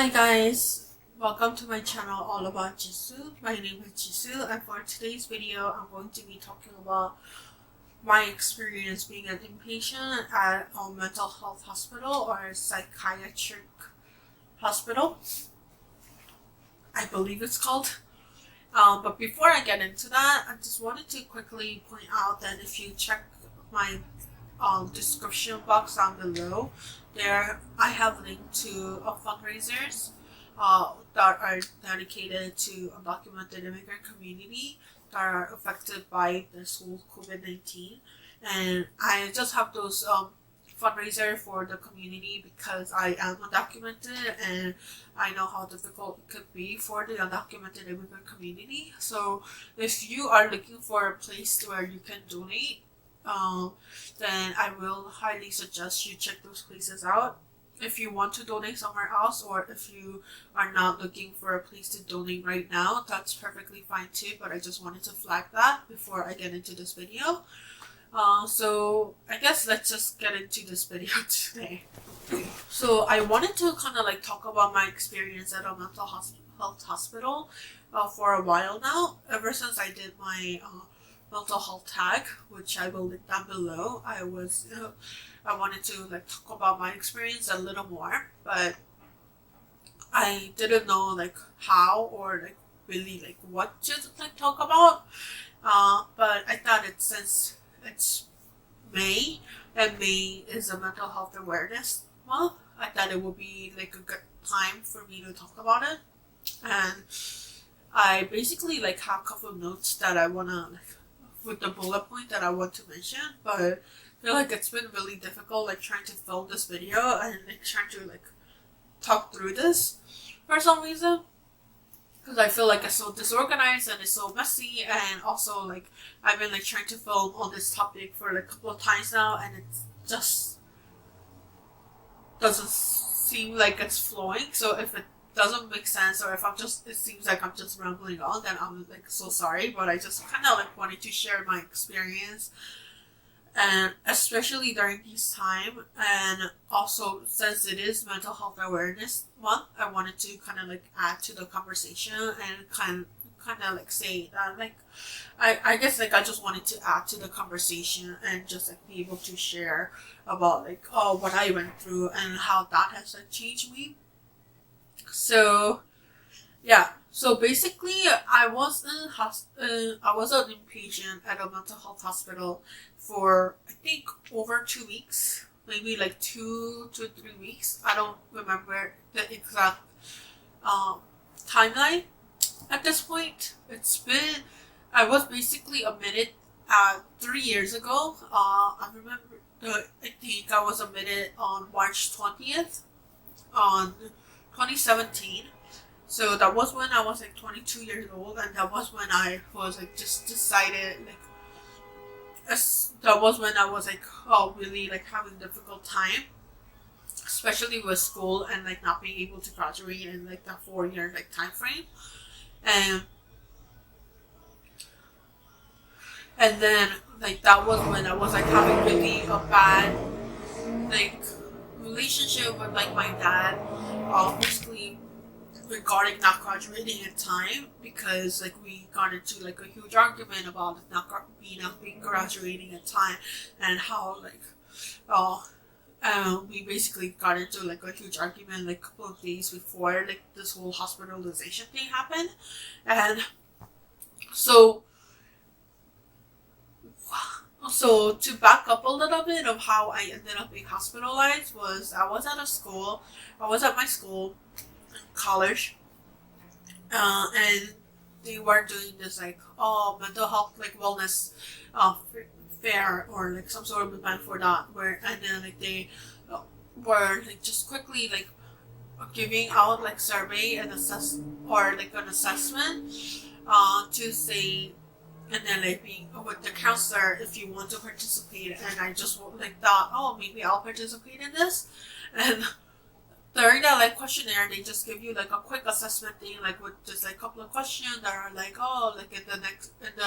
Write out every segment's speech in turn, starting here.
Hi guys, welcome to my channel all about Jisu. My name is Jisu, and for today's video I'm going to be talking about my experience being an inpatient at a mental health hospital or a psychiatric hospital, I believe it's called. But before I get into that, I just wanted to quickly point out that if you check my description box down below, there I have linked to fundraisers that are dedicated to undocumented immigrant community that are affected by this whole COVID-19, and I just have those fundraiser for the community because I am undocumented and I know how difficult it could be for the undocumented immigrant community. So if you are looking for a place where you can donate, then I will highly suggest you check those places out. If you want to donate somewhere else, or if you are not looking for a place to donate right now, that's perfectly fine too, but I just wanted to flag that before I get into this video. So I guess let's just get into this video today. So I wanted to kind of like talk about my experience at a mental health hospital for a while now. Ever since I did my mental health tag, which I will link down below, I wanted to like talk about my experience a little more, but I didn't know like how or like really like what to like talk about. But I thought since it's May, and May is a mental health awareness month, I thought it would be like a good time for me to talk about it. And I basically like have a couple of notes that I wanna like with the bullet point that I want to mention, but I feel like it's been really difficult like trying to film this video and like trying to like talk through this for some reason, because I feel like it's so disorganized and it's so messy, and also like I've been like trying to film on this topic for like a couple of times now and it just doesn't seem like it's flowing. So if it doesn't make sense, or if it seems like I'm just rambling on, then I'm like so sorry, but I just kind of like wanted to share my experience, and especially during this time, and also since it is mental health awareness month, I wanted to kind of like add to the conversation and kind of like say that like I guess like I just wanted to add to the conversation and just like be able to share about like what I went through and how that has like changed me. So yeah, so basically I was an inpatient at a mental health hospital for I think over 2 weeks, maybe like 2 to 3 weeks. I don't remember the exact timeline at this point. I was basically admitted 3 years ago. I think I was admitted on March 20th on 2017. So that was when I was like 22 years old, and that was when I was like just decided like that was when I was like really like having a difficult time, especially with school and like not being able to graduate in like that 4-year like time frame. And then like that was when I was like having really a bad like relationship with like my dad, basically regarding not graduating in time, because like we got into like a huge argument about not being graduating in time, and how like we basically got into like a huge argument like a couple of days before like this whole hospitalization thing happened. And so to back up a little bit of how I ended up being hospitalized, was I was at my school, college, and they were doing this like mental health like wellness fair, or like some sort of event for that, and then like they were like just quickly like giving out like survey and an assessment to say, and then like being with the counselor if you want to participate. And I just like thought, maybe I'll participate in this. And during that like questionnaire, they just give you like a quick assessment thing, like with just like a couple of questions that are like, oh, like in the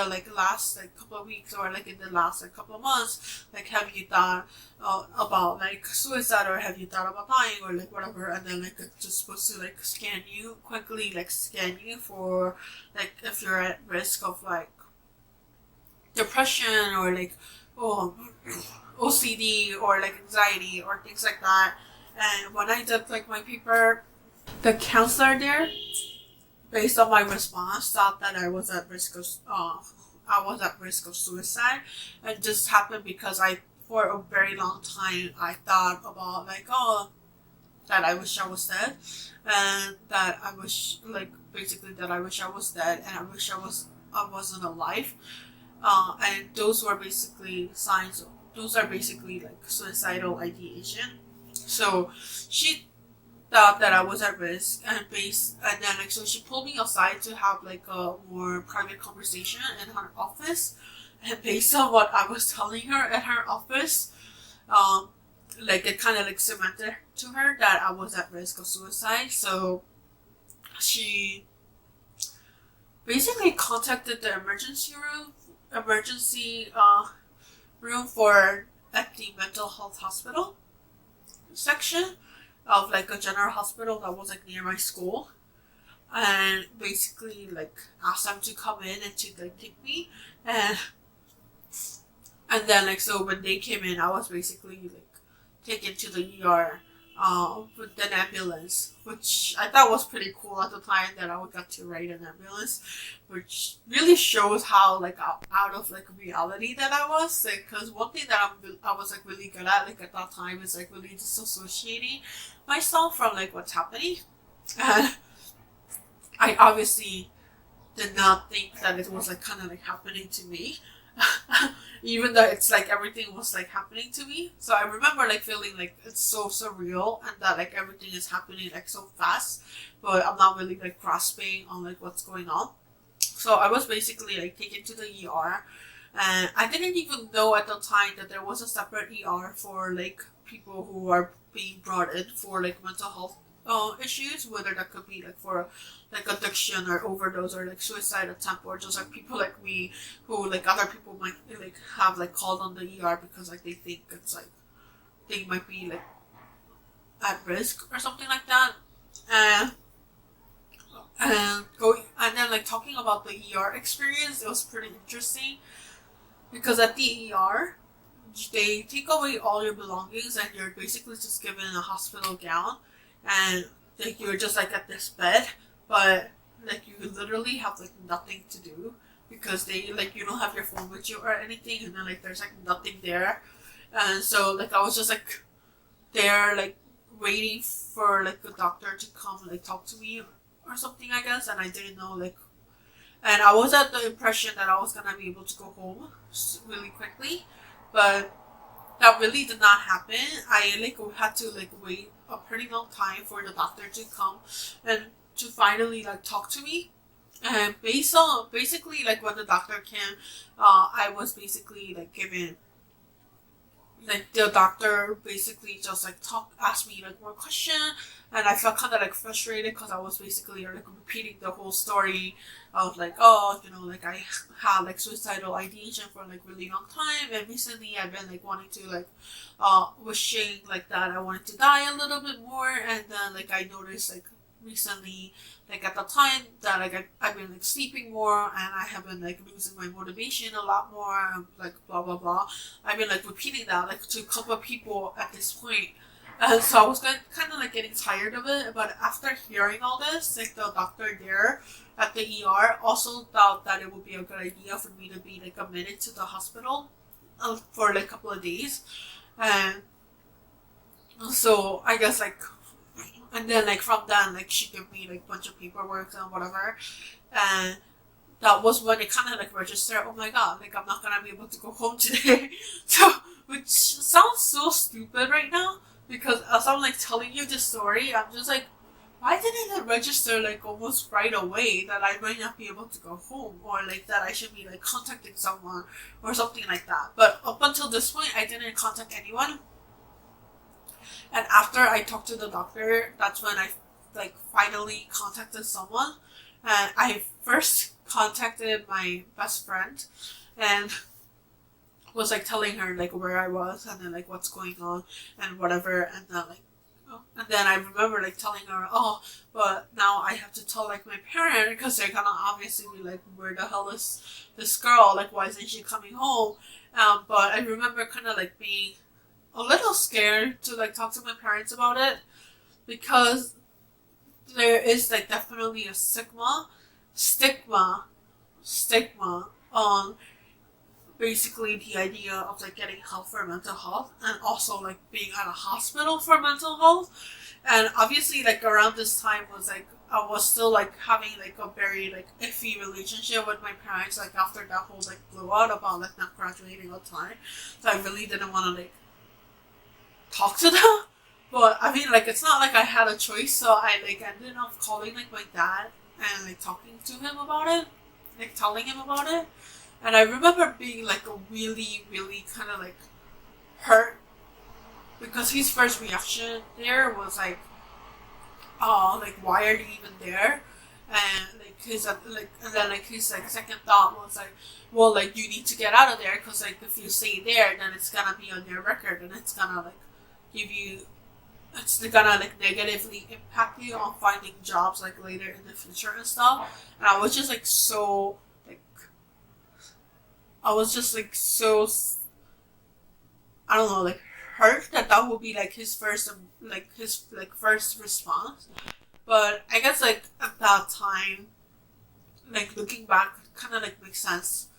like last like couple of weeks, or like in the last like couple of months, like have you thought about like suicide, or have you thought about dying, or like whatever. And then like it's just supposed to like scan you for like if you're at risk of like depression, or like OCD, or like anxiety, or things like that. And when I did like my paper, the counselor there, based on my response, thought that I was at risk of suicide. And just happened because for a very long time, I thought about like, oh, that I wish I was dead, and that I wish that I wish I was dead, and I wish I wasn't alive. And those were basically signs. Those are basically like suicidal ideation. So she thought that I was at risk, and then like, so she pulled me aside to have like a more private conversation in her office. And based on what I was telling her at her office, like it kind of like cemented to her that I was at risk of suicide. So she basically contacted the emergency room for at the mental health hospital section of like a general hospital that was like near my school, and basically like asked them to come in and to like take me. And then like, so when they came in, I was basically like taken to the ER with an ambulance, which I thought was pretty cool at the time that I got to ride an ambulance, which really shows how like out of like reality that I was. Like, because one thing that I was like really good at like at that time is like really disassociating myself from like what's happening. And I obviously did not think that it was like kind of like happening to me. Even though it's like everything was like happening to me. So I remember like feeling like it's so surreal, and that like everything is happening like so fast, but I'm not really like grasping on like what's going on. So I was basically like taken to the ER, and I didn't even know at the time that there was a separate ER for like people who are being brought in for like mental health issues, whether that could be like for like addiction or overdose or like suicide attempt, or just like people like me who like other people might like have like called on the ER because like they think it's like they might be like at risk or something like that. And then like talking about the ER experience, it was pretty interesting because at the ER they take away all your belongings, and you're basically just given a hospital gown, and like you're just like at this bed, but like you literally have like nothing to do because they like you don't have your phone with you or anything, and then like there's like nothing there. And so like I was just like there like waiting for like the doctor to come like talk to me or something, I guess. And I didn't know like, and I was at the impression that I was gonna be able to go home really quickly, but that really did not happen. I like had to like wait a pretty long time for the doctor to come and to finally like talk to me. And basically like when the doctor came, I was basically like given like the doctor basically just like asked me like more question, and I felt kind of like frustrated because I was basically like repeating the whole story of like, oh, you know, like I had like suicidal ideation for like really long time, and recently I've been like wanting to like wishing like that I wanted to die a little bit more. And then like I noticed like recently, like at the time that like I've been like sleeping more, and I have been like losing my motivation a lot more, and like blah blah blah. I've been like repeating that like to a couple of people at this point. And so I was kind of like getting tired of it. But after hearing all this, like the doctor there at the ER also thought that it would be a good idea for me to be like admitted to the hospital for like a couple of days. And so I guess like, and then like from then like she gave me like a bunch of paperwork and whatever, and that was when it kind of like registered, oh my god, like I'm not gonna be able to go home today. So, which sounds so stupid right now, because as I'm like telling you this story, I'm just like, why didn't it register like almost right away that I might not be able to go home, or like that I should be like contacting someone or something like that. But up until this point I didn't contact anyone. And after I talked to the doctor, that's when I like finally contacted someone. And I first contacted my best friend and was like telling her like where I was and then like what's going on and whatever, and then like and then I remember like telling her, oh, but now I have to tell like my parents because they're gonna obviously be like, where the hell is this girl, like why isn't she coming home? But I remember kind of like being a little scared to like talk to my parents about it because there is like definitely a stigma on basically the idea of like getting help for mental health and also like being at a hospital for mental health. And obviously like around this time was like I was still like having like a very like iffy relationship with my parents, like after that whole like blowout about like not graduating on time, so I really didn't want to like talk to them. But I mean like it's not like I had a choice, so I like ended up calling like my dad and like talking to him about it, like telling him about it. And I remember being like a really, really kind of like hurt because his first reaction there was like, "Oh, like why are you even there?" And like his like, and then like his like second thought was like, "Well, like you need to get out of there because like if you stay there, then it's gonna be on your record and it's gonna like give you, it's gonna like negatively impact you on finding jobs like later in the future and stuff." And I was just like so. I was just like so, I don't know, like hurt that would be like his first response. But I guess like at that time, like looking back, kind of like makes sense,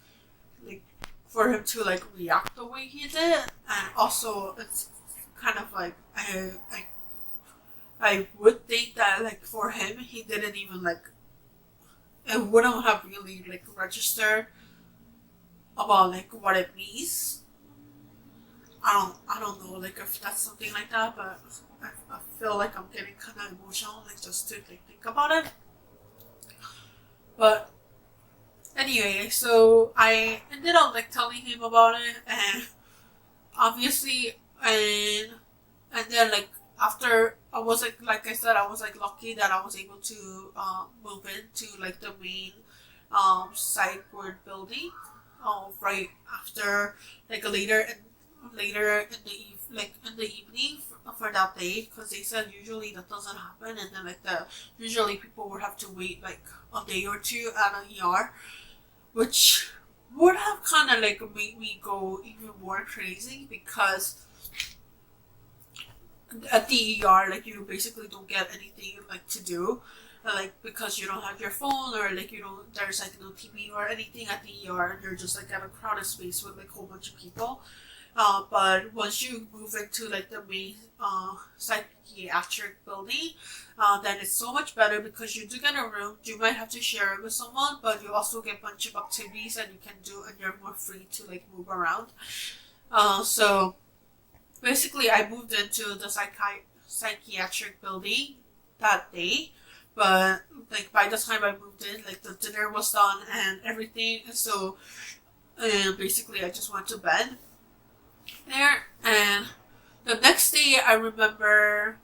like for him to like react the way he did, and also it's kind of like I would think that like for him he didn't even like it wouldn't have really like registered about like what it means. I don't know like if that's something like that, but I feel like I'm getting kind of emotional like just to like think about it. But anyway, so I ended up like telling him about it, and obviously and then like after I was like I said, I was like lucky that I was able to move into like the main psych ward building right after like later in the in the evening for that day, because they said usually that doesn't happen, and then like usually people would have to wait like a day or two at an ER, which would have kind of like made me go even more crazy because at the ER like you basically don't get anything like to do. Like because you don't have your phone or like you don't, there's like no TV or anything at the ER, and you're just like at a crowded space with like a whole bunch of people. But once you move into like the main psychiatric building, then it's so much better because you do get a room. You might have to share it with someone, but you also get a bunch of activities that you can do, and you're more free to like move around. So basically, I moved into the psychiatric building that day. But like by the time I moved in, like the dinner was done and everything, so basically I just went to bed there. And the next day, I remember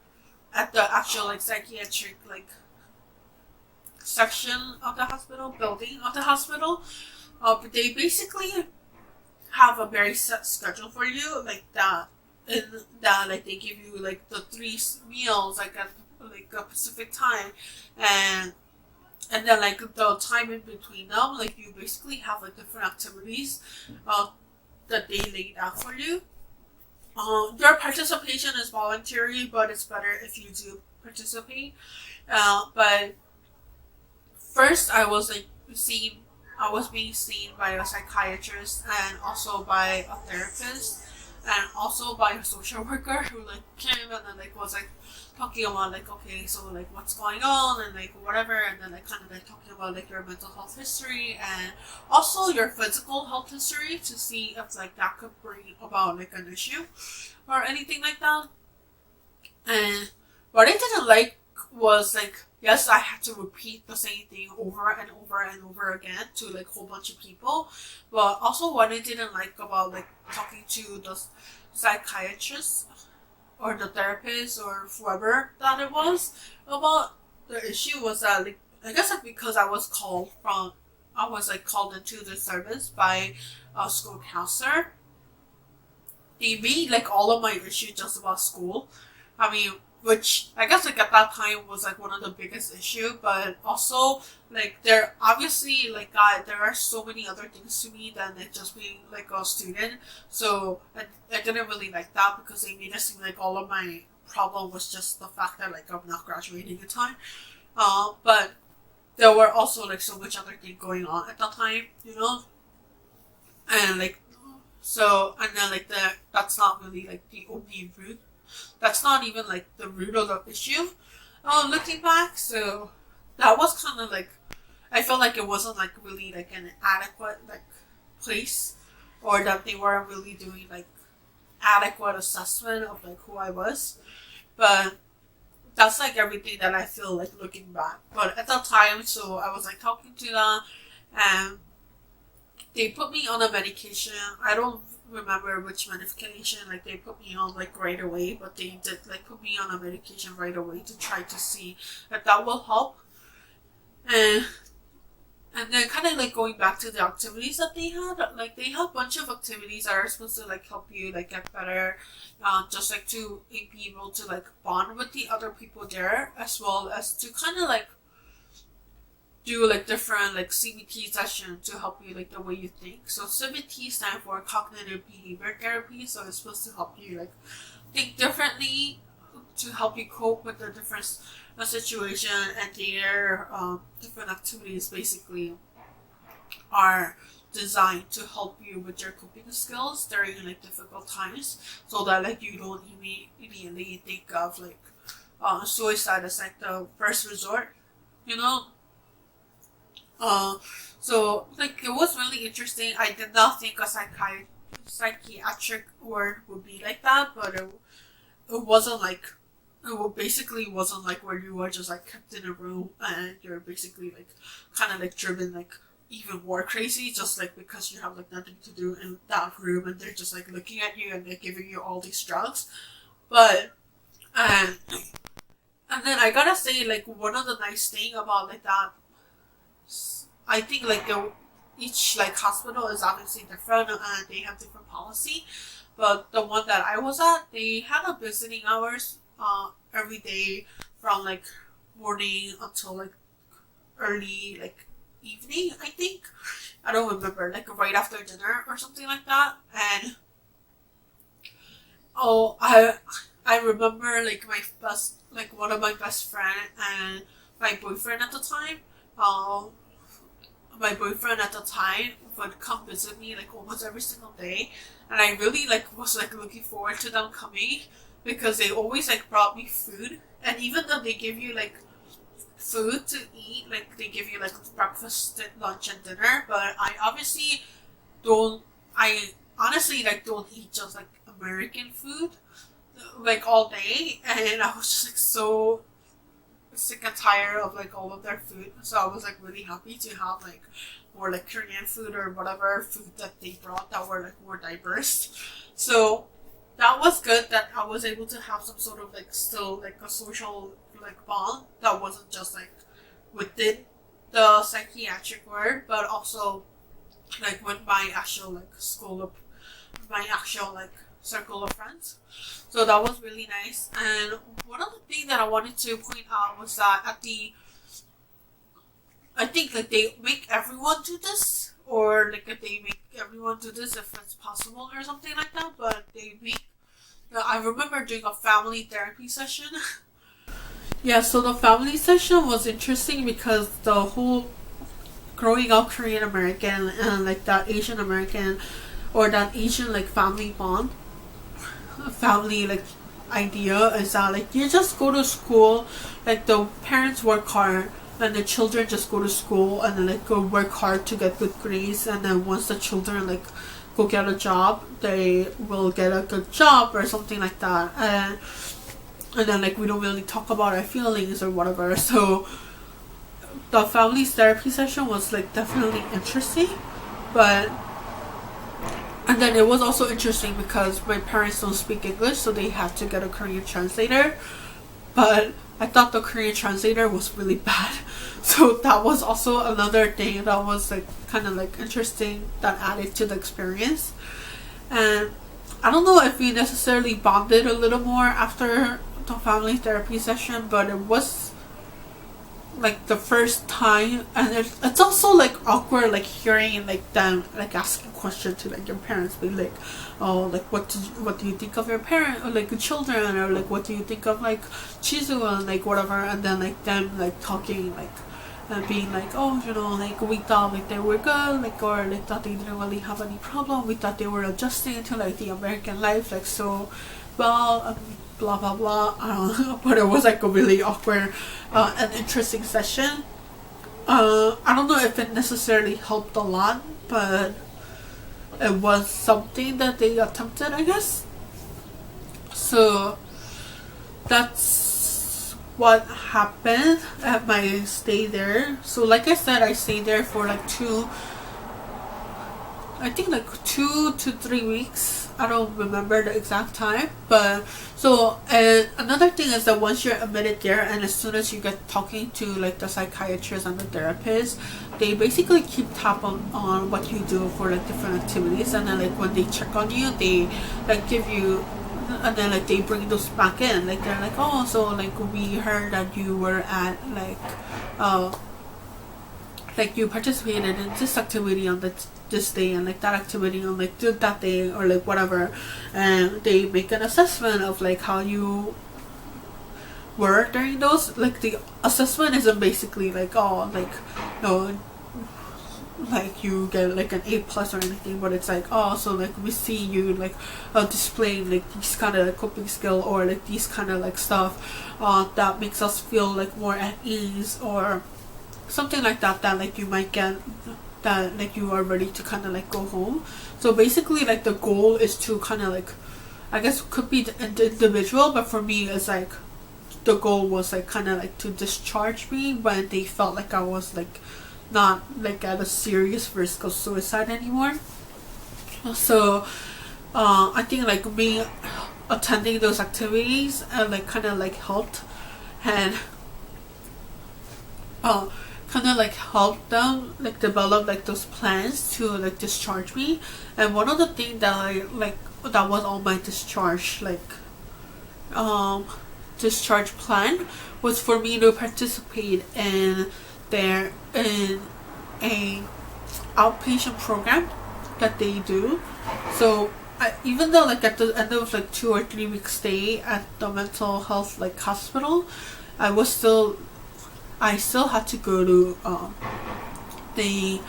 at the actual like psychiatric like section of the hospital, building of the hospital, they basically have a very set schedule for you, like that. In that, like they give you like the 3 meals like at like a specific time, and then like the time in between them, like you basically have like different activities that they laid out for you. Your participation is voluntary, but it's better if you do participate. But first I was being seen by a psychiatrist and also by a therapist and also by a social worker who like came and then like was like talking about like, okay, so like what's going on and like whatever, and then like kind of like talking about like your mental health history and also your physical health history to see if like that could bring about like an issue or anything like that. And what I didn't like was like, yes, I had to repeat the same thing over and over and over again to like a whole bunch of people, but also what I didn't like about like talking to the psychiatrist or the therapist or whoever that it was about the issue was that, like, I guess like because I was called into the service by a school counselor. They made like all of my issues just about school. I mean, which I guess like at that time was like one of the biggest issue, but also like there obviously like there are so many other things to me than like just being like a student. So I didn't really like that because they made it seem like all of my problem was just the fact that like I'm not graduating in time. But there were also like so much other thing going on at that time, you know, and like so and then like that's not really like the only root. That's not even like the root of the issue. Looking back, so that was kind of like I felt like it wasn't like really like an adequate like place, or that they weren't really doing like adequate assessment of like who I was, but that's like everything that I feel like looking back. But at that time, so I was like talking to them, and they put me on a medication. I don't remember which medication like they put me on like right away, but they did like put me on a medication right away to try to see if that will help. And then kind of like going back to the activities that they had, like they have a bunch of activities that are supposed to like help you like get better, just like to be able to like bond with the other people there, as well as to kind of like do like different like CBT sessions to help you like the way you think. So CBT stands for cognitive behavior therapy, so it's supposed to help you like think differently to help you cope with the different situation, and their different activities basically are designed to help you with your coping skills during like difficult times, so that like you don't immediately think of like suicide as like the first resort, you know. So like it was really interesting. I did not think a psychiatric word would be like that, but it wasn't like basically wasn't like where you are just like kept in a room and you're basically like kind of like driven like even more crazy just like because you have like nothing to do in that room and they're just like looking at you and they're giving you all these drugs. But and then I gotta say, like, one of the nice thing about like that, I think like each like hospital is obviously different and they have different policy, but the one that I was at, they had a visiting hours every day from like morning until like early like evening, I think. I don't remember, like right after dinner or something like that. And I remember like one of my best friend and my boyfriend at the time. My boyfriend at the time would come visit me like almost every single day, and I really like was like looking forward to them coming because they always like brought me food. And even though they give you like food to eat, like they give you like breakfast, lunch, and dinner, but I honestly like don't eat just like American food like all day, and I was just like so sick and tired of like all of their food. So I was like really happy to have like more like Korean food or whatever food that they brought that were like more diverse. So that was good that I was able to have some sort of like still like a social like bond that wasn't just like within the psychiatric ward, but also like with my actual like circle of friends. So that was really nice. And one of the things that I wanted to point out was that I think like they make everyone do this, or like if they make everyone do this if it's possible or something like that, but I remember doing a family therapy session. Yeah, so the family session was interesting because the whole growing up Korean American and like that Asian American or that Asian like family bond, family like idea is that like you just go to school, like the parents work hard and the children just go to school and then like go work hard to get good grades, and then once the children like go get a job, they will get a good job or something like that, and then like we don't really talk about our feelings or whatever. So the family therapy session was like definitely interesting, but And then it was also interesting because my parents don't speak English, so they had to get a Korean translator. But I thought the Korean translator was really bad. So that was also another thing that was like kind of like interesting that added to the experience. And I don't know if we necessarily bonded a little more after the family therapy session, but it was like the first time, and it's also like awkward like hearing like them like asking questions to like your parents, be like, oh, like what do you think of your parent, or like the children, or like what do you think of like Jisu and like whatever, and then like them like talking like and being like, oh, you know, like we thought like they were good, like, or like thought they didn't really have any problem, we thought they were adjusting to like the American life like so well, blah blah blah. I don't know, but it was like a really awkward and interesting session. I don't know if it necessarily helped a lot, but it was something that they attempted, I guess. So that's what happened at my stay there. So like I said, I stayed there for like 2 to 3 weeks. I don't remember the exact time, but so another thing is that once you're admitted there, and as soon as you get talking to like the psychiatrist and the therapist, they basically keep tab on what you do for like different activities, and then like when they check on you, they like give you, and then like they bring those back in, like they're like, oh, so like we heard that you were at like you participated in this activity on this day, and like that activity on like that day, or like whatever, and they make an assessment of like how you were during those. Like the assessment isn't basically like, oh, like, no, like you get like an A+ or anything, but it's like, oh, so like we see you like displaying like these kind of like coping skill, or like these kind of like stuff that makes us feel like more at ease, or something like that, that like you might get, that like you are ready to kind of like go home. So basically like the goal is to kind of like, I guess it could be the individual, but for me it's like the goal was like kind of like to discharge me when they felt like I was like not like at a serious risk of suicide anymore. So I think like me attending those activities like kind of like helped, and kind of like help them like develop like those plans to like discharge me. And one of the things that I like that was on my discharge like discharge plan was for me to participate in a outpatient program that they do. So even though like at the end of like 2 or 3 week stay at the mental health like hospital, I still had to go to the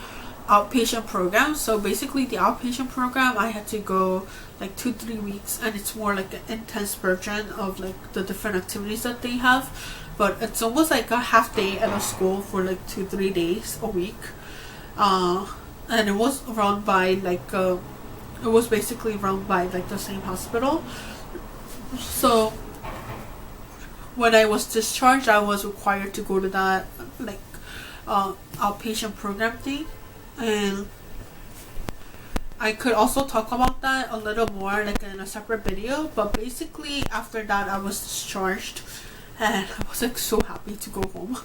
outpatient program. So basically the outpatient program, I had to go like 2-3 weeks, and it's more like an intense version of like the different activities that they have, but it's almost like a half day at a school for like 2-3 days a week. And it was run by like it was basically run by like the same hospital. So when I was discharged, I was required to go to that like outpatient program thing, and I could also talk about that a little more like in a separate video. But basically after that I was discharged, and I was like so happy to go home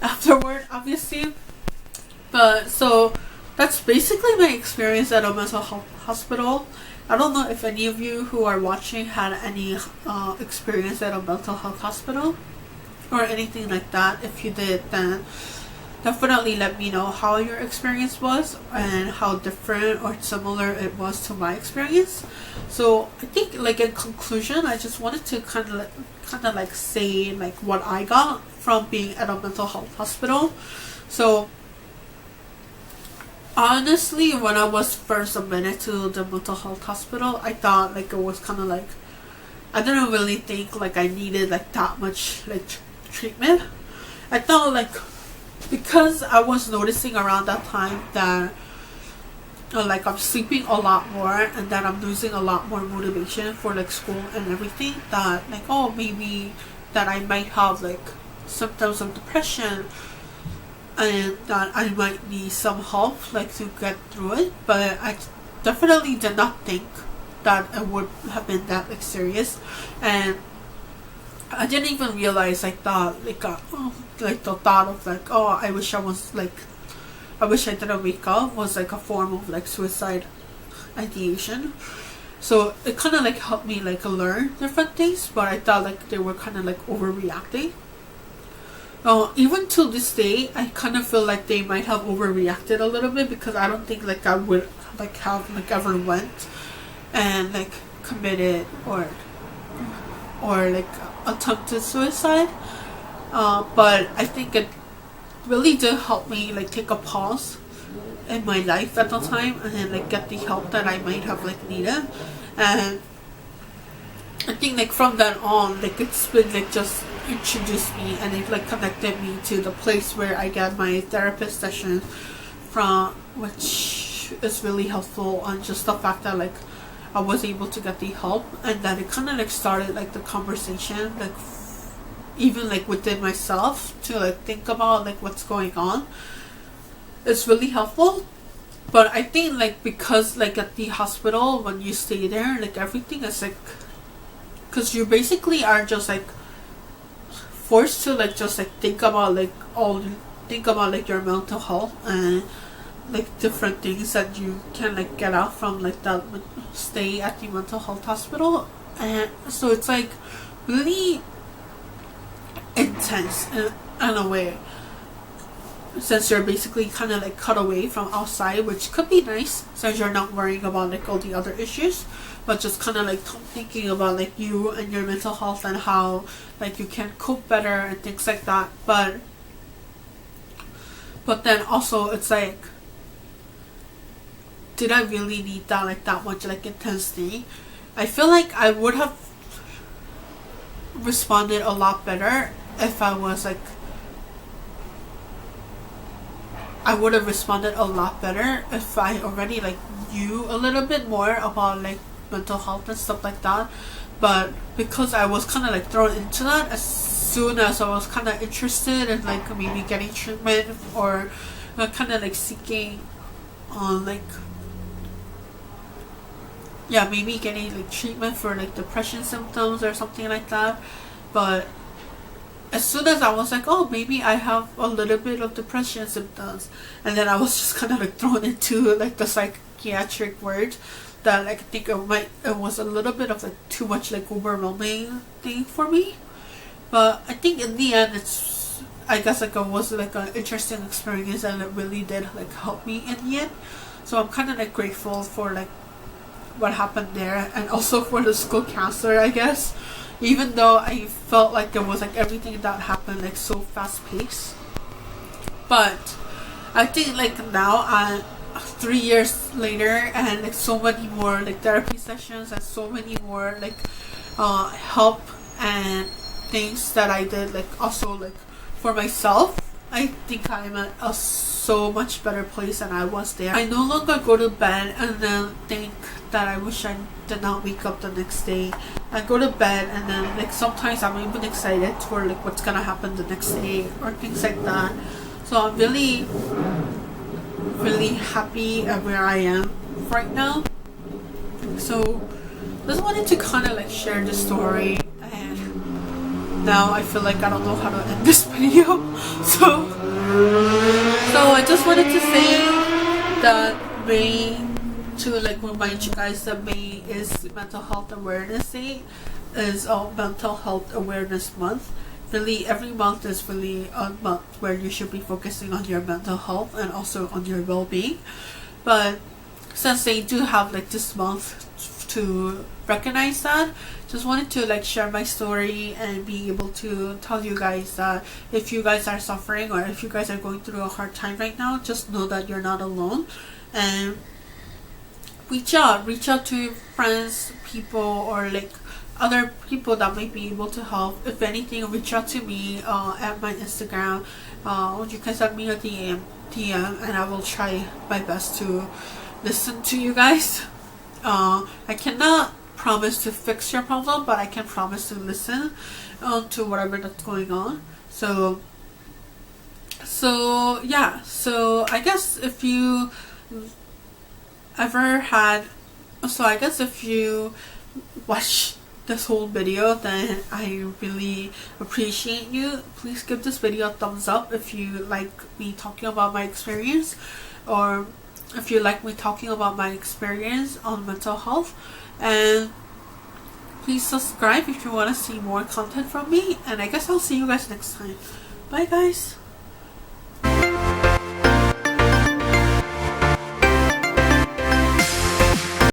afterward, obviously. But so that's basically my experience at a mental health hospital. I don't know if any of you who are watching had any experience at a mental health hospital or anything like that. If you did, then definitely let me know how your experience was and how different or similar it was to my experience. So I think like in conclusion, I just wanted to kind of like say like what I got from being at a mental health hospital. So honestly, when I was first admitted to the mental health hospital, I thought like it was kind of like, I didn't really think like I needed like that much like treatment. I thought like, because I was noticing around that time that like I'm sleeping a lot more, and that I'm losing a lot more motivation for like school and everything, that like, oh, maybe that I might have like symptoms of depression, and that I might need some help like to get through it. But definitely did not think that it would have been that like serious, and I didn't even realize like the thought of like, oh, I wish I didn't wake up was like a form of like suicide ideation. So it kind of like helped me like learn different things, but I thought like they were kind of like overreacting. Even to this day, I kind of feel like they might have overreacted a little bit, because I don't think like I would like have like ever went and like committed or like attempted suicide. But I think it really did help me like take a pause in my life at the time, and then like get the help that I might have like needed. And I think like from then on, like it's been like just introduced me, and it like connected me to the place where I get my therapist session from, which is really helpful on just the fact that like I was able to get the help, and that it kind of like started like the conversation, like even like within myself, to like think about like what's going on. It's really helpful. But I think like because like at the hospital, when you stay there, like everything is like, because you basically are just like forced to like just like think about like your mental health and like different things that you can like get out from like that stay at the mental health hospital. And so it's like really intense in a way, since you're basically kind of like cut away from outside, which could be nice since you're not worrying about like all the other issues, but just kind of like thinking about like you and your mental health and how like you can cope better and things like that. But then also it's like, did I really need that like that much like intensity? I feel like I would have responded a lot better if I was like, I would have responded a lot better if I already like knew a little bit more about like mental health and stuff like that. But because I was kind of like thrown into that as soon as I was kind of interested in like maybe getting treatment, or kind of like seeking on like, yeah, maybe getting like treatment for like depression symptoms or something like that. But as soon as I was like, oh, maybe I have a little bit of depression symptoms, and then I was just kind of like thrown into like the psychiatric word, that like, I think it was a little bit of a too much like overwhelming thing for me. But I think in the end, I guess like it was like an interesting experience, and it really did like help me in the end. So I'm kind of like grateful for like what happened there, and also for the school counselor, I guess, even though I felt like it was like everything that happened like so fast paced. But I think like now, 3 years later, and like so many more like therapy sessions, and so many more like help and things that I did like also like for myself, I think I'm at a so much better place than I was there. I no longer go to bed and then think that I wish I did not wake up the next day. I go to bed and then like sometimes I'm even excited for like what's gonna happen the next day or things like that. So I'm really happy at where I am right now. So just wanted to kind of like share the story, and now I feel like I don't know how to end this video. So I just wanted to say that May, to like remind you guys that May is Mental Health Awareness Day, is Mental Health Awareness Month. Really, every month is really a month where you should be focusing on your mental health and also on your well-being. But since they do have like this month to recognize that, just wanted to like share my story and be able to tell you guys that if you guys are suffering, or if you guys are going through a hard time right now, just know that you're not alone, and reach out to friends, people, or like other people that might be able to help. If anything, reach out to me at my Instagram. You can send me a DM, and I will try my best to listen to you guys. I cannot promise to fix your problem, but I can promise to listen to whatever that's going on. So yeah, so I guess if you ever had, so I guess if you watch this whole video, then I really appreciate you. Please give this video a thumbs up if you like me talking about my experience, or if you like me talking about my experience on mental health, and please subscribe if you want to see more content from me, and I guess I'll see you guys next time. Bye guys.